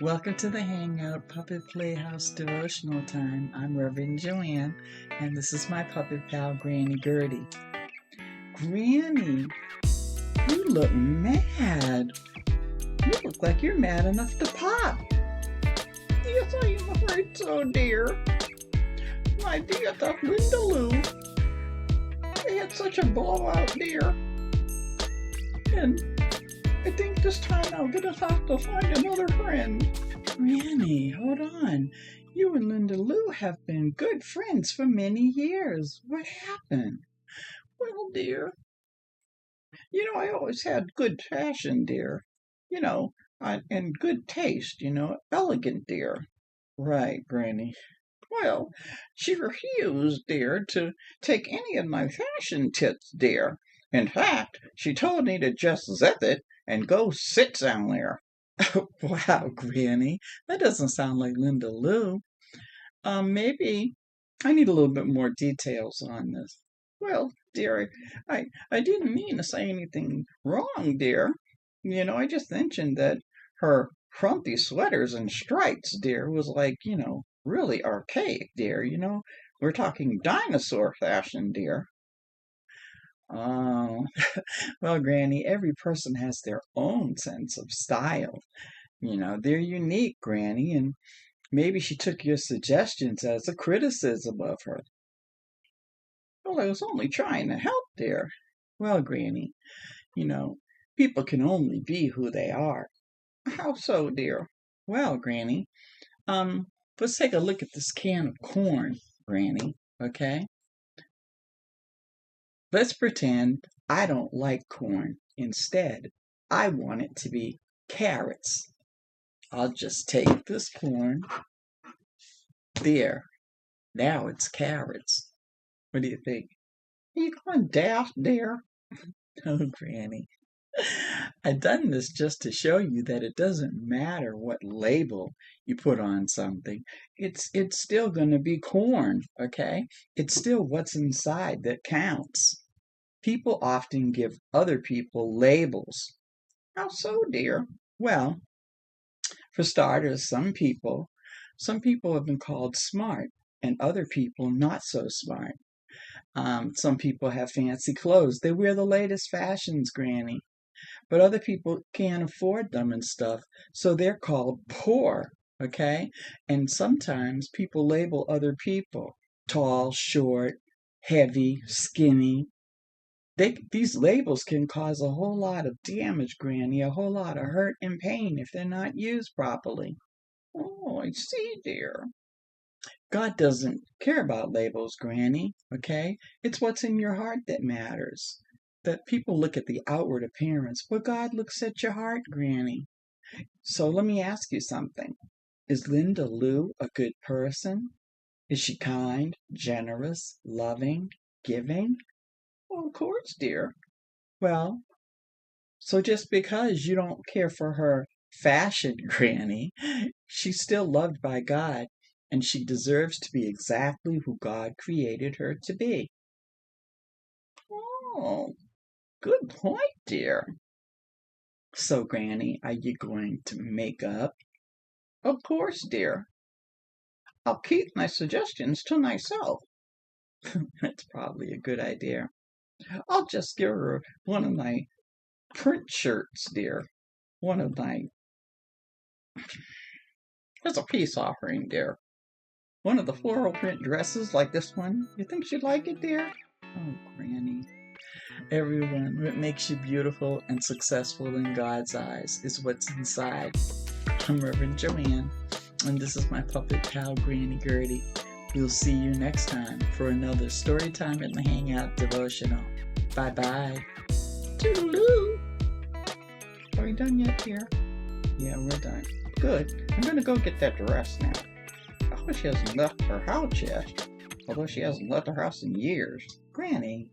Welcome to the Hangout Puppet Playhouse Devotional Time. I'm Reverend Joann, and this is my puppet pal, Granny Gertie. Granny, you look mad. You look like you're mad enough to pop. Yes, I am afraid so, dear. My dear, that Linda Lou, they had such a blowout, dear. And I think this time I'm gonna have to find another friend. Granny, hold on. You and Linda Lou have been good friends for many years. What happened? Well, dear, I always had good fashion, dear. And good taste, elegant, dear. Right, Granny. Well, she refused, dear, to take any of my fashion tips, dear. In fact, she told me to just zip it and go sit down there. Wow, Granny, that doesn't sound like Linda Lou. Maybe I need a little bit more details on this. Well, dear, I didn't mean to say anything wrong, dear. I just mentioned that her frumpy sweaters and stripes, dear, was like, really archaic, dear. We're talking dinosaur fashion, dear. Oh, well, Granny, every person has their own sense of style. They're unique, Granny, and maybe she took your suggestions as a criticism of her. Well, I was only trying to help, dear. Well, Granny, people can only be who they are. How so, dear? Well, Granny, let's take a look at this can of corn, Granny, okay? Let's pretend I don't like corn. Instead, I want it to be carrots. I'll just take this corn. There. Now it's carrots. What do you think? Are you going daft, dear? Oh, Granny. I've done this just to show you that it doesn't matter what label you put on something. It's still going to be corn, okay? It's still what's inside that counts. People often give other people labels. How so, dear? Well, for starters, some people have been called smart and other people not so smart. Some people have fancy clothes. They wear the latest fashions, Granny. But other people can't afford them and stuff, so they're called poor, okay? And sometimes people label other people tall, short, heavy, skinny. These labels can cause a whole lot of damage, Granny, a whole lot of hurt and pain if they're not used properly. Oh, I see, dear. God doesn't care about labels, Granny, okay? It's what's in your heart that matters. That people look at the outward appearance, but God looks at your heart, Granny. So let me ask you something. Is Linda Lou a good person? Is she kind, generous, loving, giving? Well, of course, dear. Well, so just because you don't care for her fashion, Granny, she's still loved by God, and she deserves to be exactly who God created her to be. Oh, good point, dear. So, Granny, are you going to make up? Of course, dear. I'll keep my suggestions to myself. That's probably a good idea. I'll just give her one of my print shirts, dear. One of my... As a peace offering, dear. One of the floral print dresses like this one. You think she'd like it, dear? Oh, Granny. Everyone, what makes you beautiful and successful in God's eyes is what's inside. I'm Reverend Joann, and this is my puppet pal, Granny Gertie. We'll see you next time for another Story Time in the Hangout Devotional. Bye-bye. Toodaloo. Are we done yet, dear? Yeah, we're done. Good. I'm gonna go get that dress now. I hope she hasn't left her house yet. Although she hasn't left her house in years. Granny,